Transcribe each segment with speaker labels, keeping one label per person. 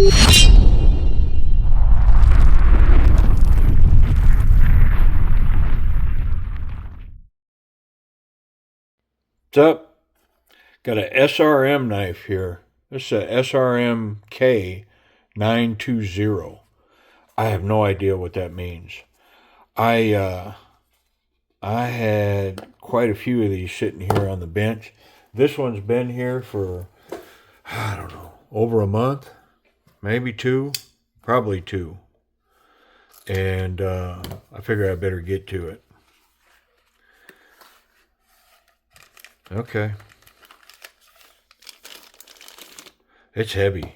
Speaker 1: What's up? Got a SRM knife here. This is a SRM K920. I have no idea what that means. I had quite a few of these sitting here on the bench. This one's been here for, I don't know, over a month, maybe two, probably two. And I figure I better get to it. Okay. It's heavy.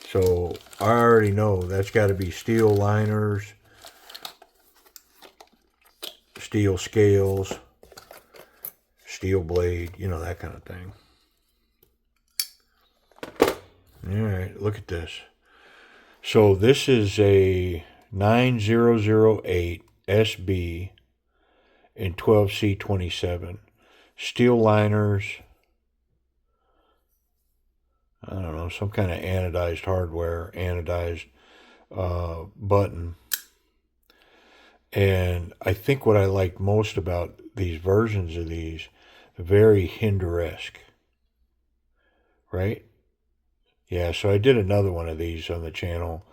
Speaker 1: So I already know that's got to be steel liners, steel scales, steel blade, you know, that kind of thing. All right, look at this. So this is a 9008 SB in 12C27. Steel liners, I don't know, some kind of anodized hardware, anodized button. And I think what I like most about these versions of these, very Hinderesque, right? Yeah, so I did another one of these on the channel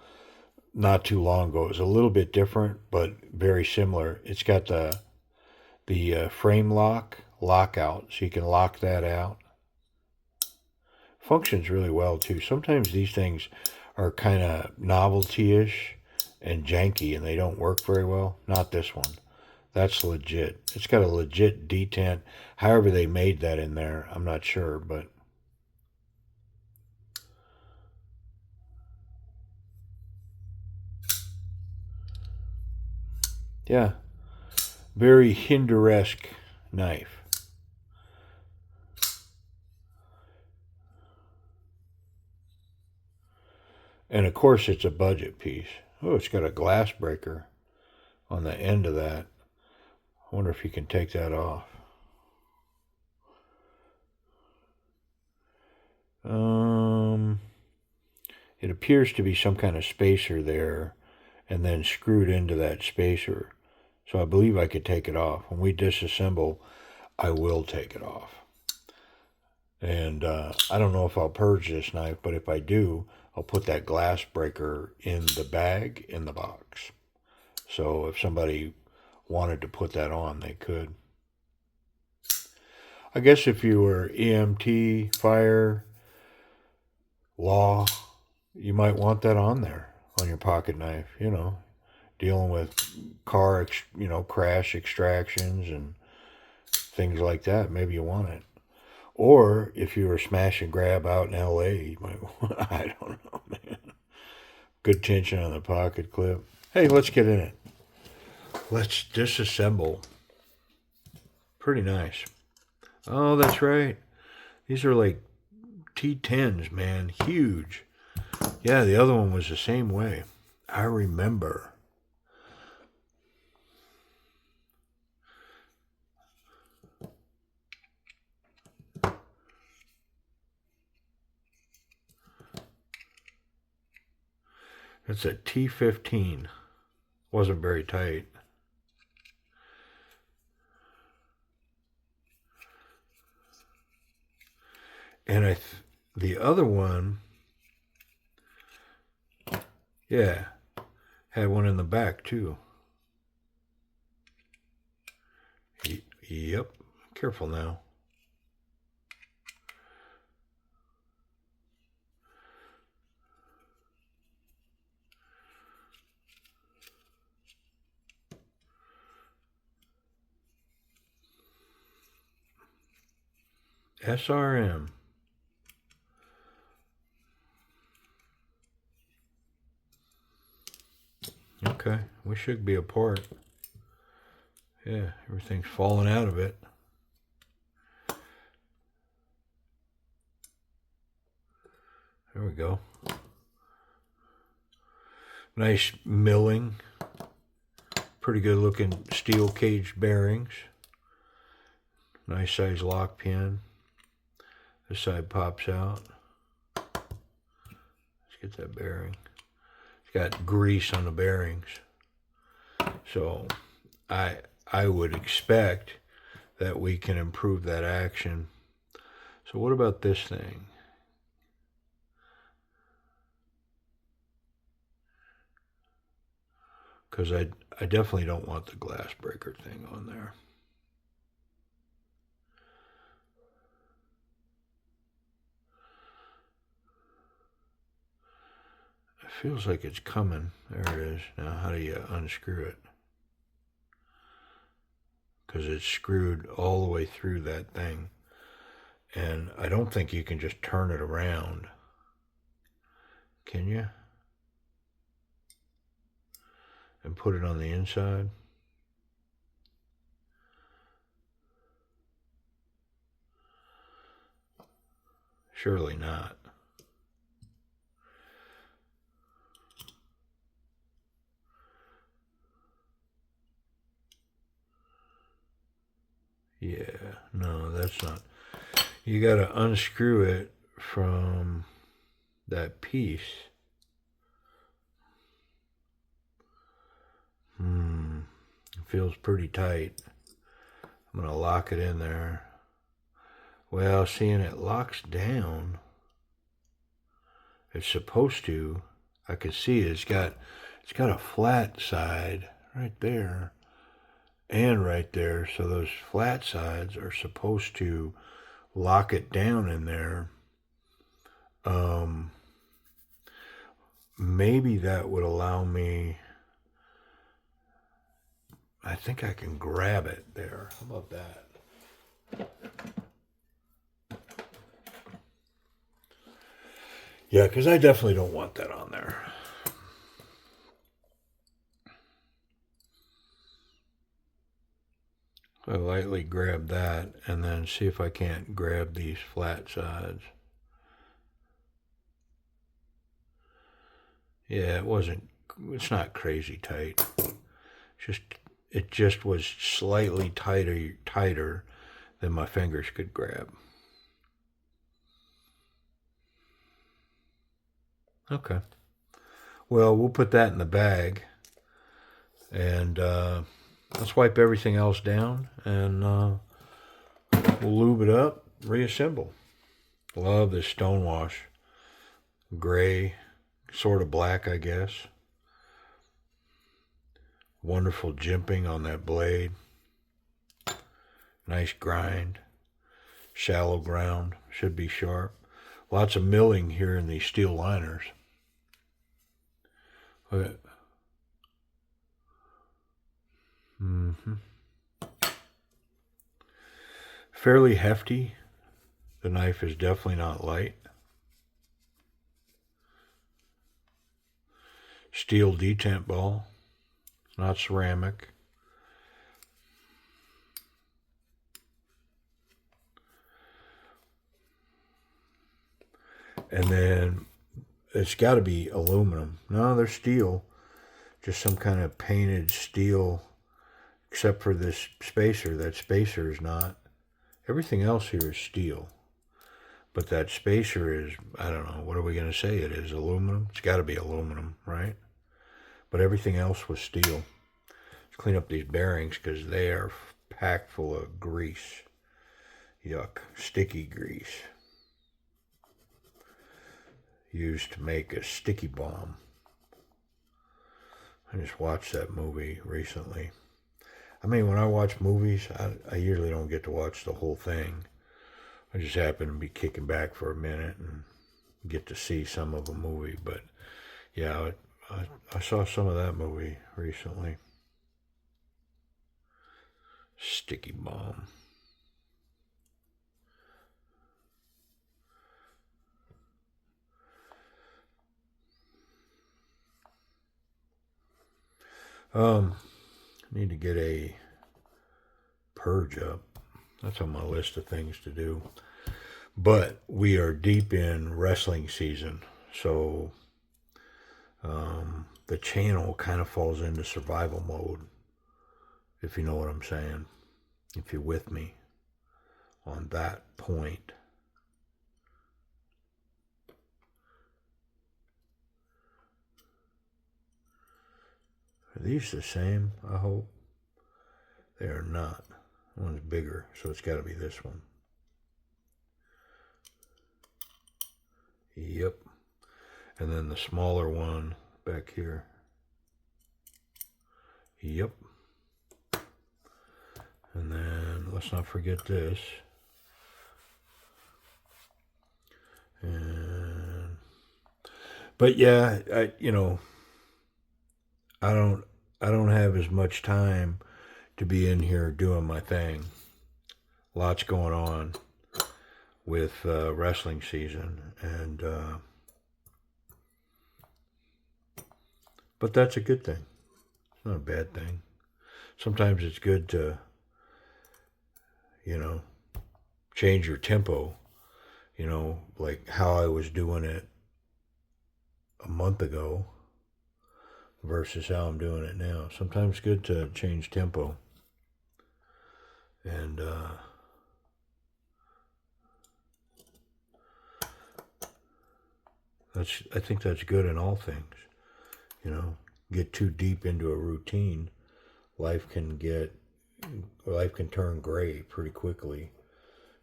Speaker 1: not too long ago. It was a little bit different, but very similar. It's got the frame lockout, so you can lock that out. Functions really well too. Sometimes these things are kind of novelty-ish and janky, and they don't work very well. Not this one. That's legit. It's got a legit detent. However they made that in there, I'm not sure, but yeah, very Hinderesque knife. And of course, it's a budget piece. Oh, it's got a glass breaker on the end of that. I wonder if you can take that off. It appears to be some kind of spacer there and then screwed into that spacer. So I believe I could take it off. When we disassemble, I will take it off. And I don't know if I'll purge this knife, but if I do, I'll put that glass breaker in the bag in the box. So if somebody wanted to put that on, they could. I guess if you were EMT, fire, law, you might want that on there on your pocket knife, you know, dealing with car, crash extractions and things like that. Maybe you want it. Or if you were smash and grab out in LA, you might want, I don't know, man. Good tension on the pocket clip. Hey, let's get in it. Let's disassemble. Pretty nice. Oh, that's right. These are like T10s, man. Huge. Yeah, the other one was the same way. I remember. It's a T15. Wasn't very tight. And the other one, yeah, had one in the back too. Yep. Careful now. SRM. Okay, we should be apart. Yeah, everything's falling out of it. There we go. Nice milling. Pretty good looking steel cage bearings. Nice size lock pin. This side pops out. It's get that bearing. It's got grease on the bearings. So I would expect that we can improve that action. So what about this thing? Because I definitely don't want the glass breaker thing on there. It feels like it's coming. There it is. Now how do you unscrew it? Because it's screwed all the way through that thing. And I don't think you can just turn it around. Can you? And put it on the inside? Surely not. Yeah, no, that's not. You got to unscrew it from that piece. It feels pretty tight. I'm going to lock it in there. Well, seeing it locks down, it's supposed to. I can see it. It's got a flat side right there and right there. So those flat sides are supposed to lock it down in there. Maybe that would allow me. I think I can grab it there. How about that? Yeah, because I definitely don't want that on there. I lightly grab that and then see if I can't grab these flat sides. Yeah, it's not crazy tight. It just was slightly tighter than my fingers could grab. Okay. Well, we'll put that in the bag. And let's wipe everything else down and we'll lube it up, reassemble. Love this stonewash. Gray, sort of black, I guess. Wonderful jimping on that blade. Nice grind. Shallow ground. Should be sharp. Lots of milling here in these steel liners. Okay. Fairly hefty. The knife is definitely not light. Steel detent ball. It's not ceramic. And then it's got to be aluminum. No, they're steel. Just some kind of painted steel, except for this spacer. That spacer is not. Everything else here is steel. But that spacer is, I don't know, what are we going to say it is? Aluminum? It's got to be aluminum, right? But everything else was steel. Let's clean up these bearings because they are packed full of grease. Yuck. Sticky grease. Used to make a sticky bomb. I just watched that movie recently. I mean, when I watch movies, I usually don't get to watch the whole thing. I just happen to be kicking back for a minute and get to see some of a movie. But yeah, I saw some of that movie recently. Sticky bomb. Need to get a purge up. That's on my list of things to do. But we are deep in wrestling season, so the channel kind of falls into survival mode, if you know what I'm saying, if you're with me on that point. these the same, I hope? They are not. One's bigger, so it's got to be this one. Yep. And then the smaller one back here. Yep. And then let's not forget this. And but yeah, I don't have as much time to be in here doing my thing. Lots going on with wrestling season, and but that's a good thing. It's not a bad thing. Sometimes it's good to change your tempo. Like how I was doing it a month ago versus how I'm doing it now. Sometimes it's good to change tempo. And I think that's good in all things. Get too deep into a routine, life can turn gray pretty quickly.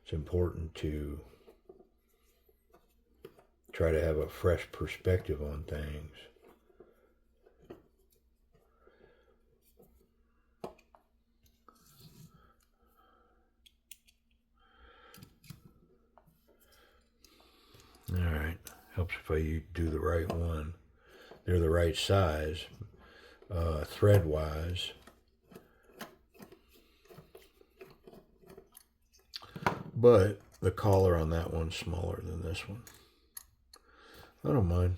Speaker 1: It's important to try to have a fresh perspective on things. All right, helps if I do the right one. They're the right size, thread-wise. But the collar on that one's smaller than this one. I don't mind.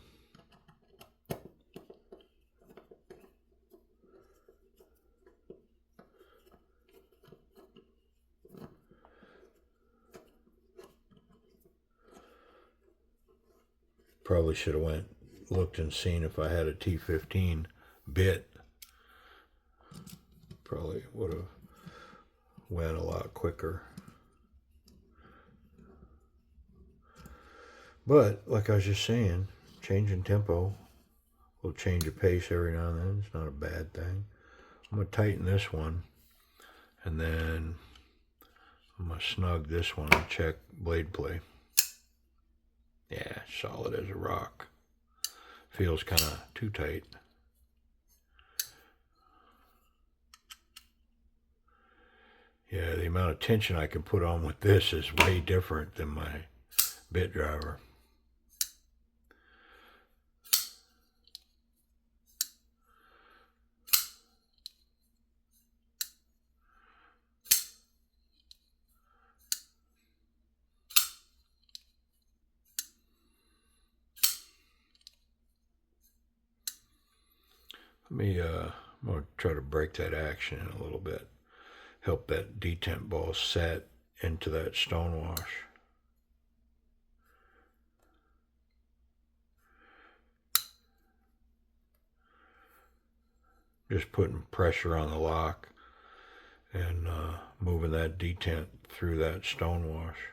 Speaker 1: Probably should have looked and seen if I had a T15 bit. Probably would have went a lot quicker. But like I was just saying, changing tempo, will change of pace every now and then. It's not a bad thing. I'm going to tighten this one, and then I'm going to snug this one and check blade play. Yeah, solid as a rock. Feels kind of too tight. Yeah, the amount of tension I can put on with this is way different than my bit driver. I'm going to try to break that action in a little bit. Help that detent ball set into that stone wash. Just putting pressure on the lock and moving that detent through that stone wash.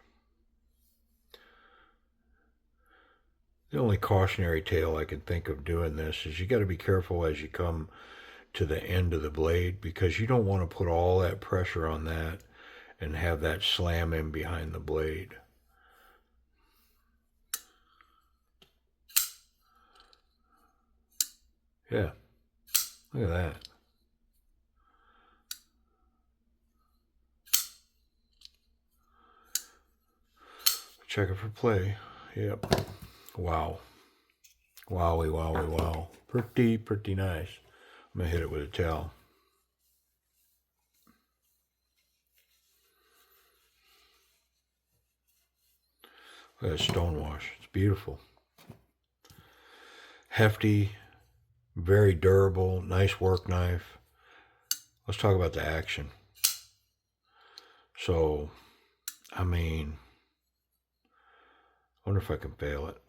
Speaker 1: The only cautionary tale I can think of doing this is you got to be careful as you come to the end of the blade, because you don't want to put all that pressure on that and have that slam in behind the blade. Yeah, look at that. Check it for play. Yep. Wow. Wowie, wowie, wow. Pretty nice. I'm going to hit it with a towel. Look at that stone wash. It's beautiful. Hefty, very durable, nice work knife. Let's talk about the action. So, I wonder if I can fail it.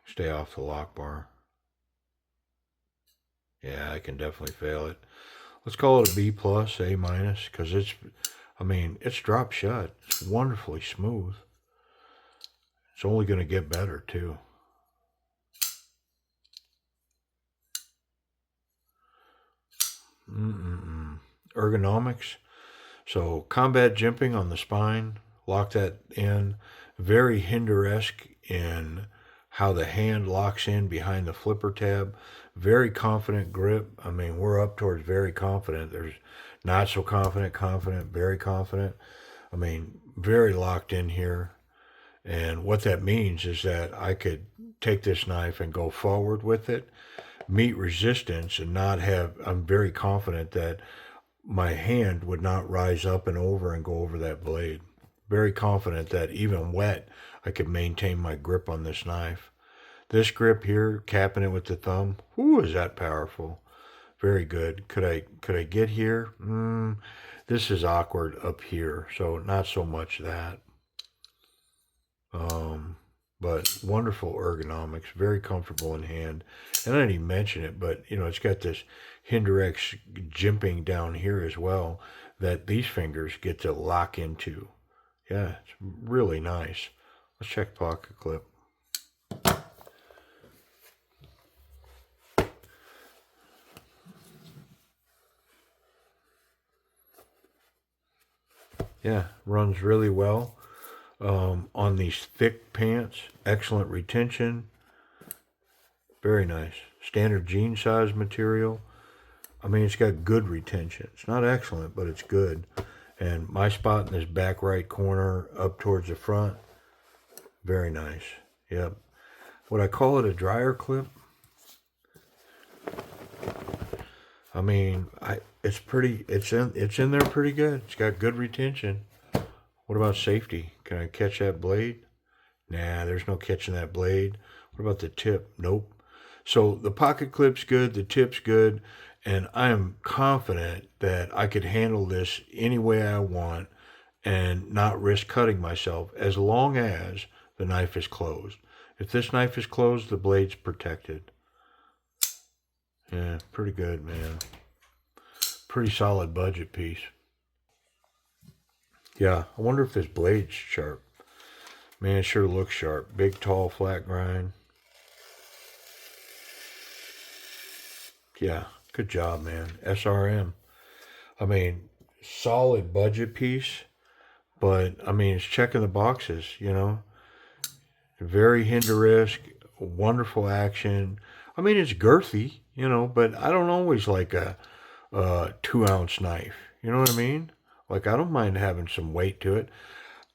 Speaker 1: Stay off the lock bar. Yeah, I can definitely fail it. Let's call it a B plus, A minus, because it's drop shut. It's wonderfully smooth. It's only going to get better too. Ergonomics. So combat jimping on the spine, lock that in. Very Hinder-esque in how the hand locks in behind the flipper tab. Very confident grip. I mean, we're up towards very confident. There's not so confident, confident, very confident. I mean, very locked in here. And what that means is that I could take this knife and go forward with it, meet resistance, and not have, I'm very confident that my hand would not rise up and over and go over that blade. Very confident that even wet, I could maintain my grip on this knife. This grip here, capping it with the thumb, whoo, is that powerful. Very good. Could I get here? This is awkward up here, so not so much that. But wonderful ergonomics, very comfortable in hand. And I didn't even mention it, but it's got this Hinder-esque jimping down here as well that these fingers get to lock into. Yeah, it's really nice. Let's check pocket clip. Yeah, runs really well. On these thick pants, excellent retention. Very nice. Standard jean size material. I mean, it's got good retention. It's not excellent, but it's good. And my spot in this back right corner up towards the front, very nice. Yep. Would I call it a dryer clip? I mean, it's pretty. It's in there pretty good. It's got good retention. What about safety? Can I catch that blade? Nah, there's no catching that blade. What about the tip? Nope. So the pocket clip's good, the tip's good, and I am confident that I could handle this any way I want and not risk cutting myself as long as the knife is closed. If this knife is closed, the blade's protected. Yeah, pretty good, man. Pretty solid budget piece. Yeah, I wonder if this blade's sharp. Man, it sure looks sharp. Big, tall, flat grind. Yeah, good job, man. SRM. I mean, solid budget piece, but I mean, it's checking the boxes, Very Hinder-esque, wonderful action. I mean, it's girthy, but I don't always like a 2-ounce knife. You know what I mean? Like, I don't mind having some weight to it.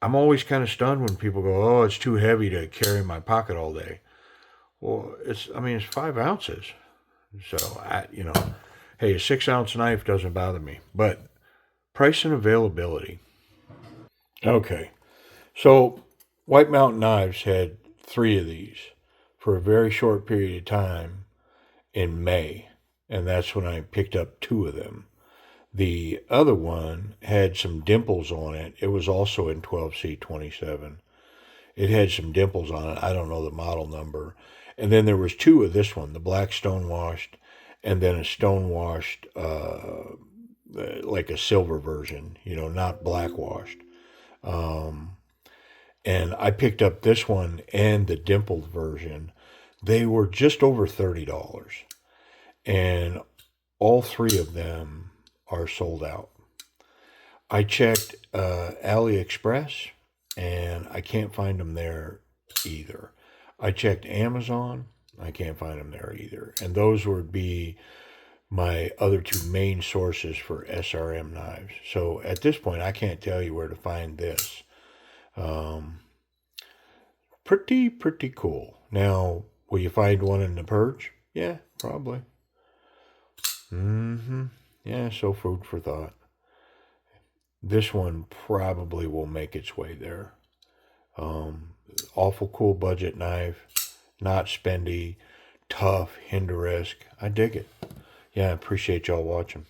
Speaker 1: I'm always kind of stunned when people go, "Oh, it's too heavy to carry in my pocket all day." Well, it's 5 ounces. So, hey, a 6-ounce knife doesn't bother me. But price and availability. Okay. So, White Mountain Knives had 3 of these for a very short period of time in May. And that's when I picked up 2 of them. The other one had some dimples on it. It was also in 12C27. It had some dimples on it. I don't know the model number. And then there was 2 of this one, the black stonewashed, and then a stonewashed, like a silver version, not blackwashed. And I picked up this one and the dimpled version. They were just over $30. And all 3 of them are sold out. I checked AliExpress, and I can't find them there either. I checked Amazon. I can't find them there either. And those would be my other 2 main sources for SRM knives. So at this point, I can't tell you where to find this. Pretty cool. Now, will you find one in the purge? Yeah, probably. Yeah, so food for thought. This one probably will make its way there. Awful cool budget knife, not spendy, tough, Hinder-esque. I dig it. Yeah, I appreciate y'all watching.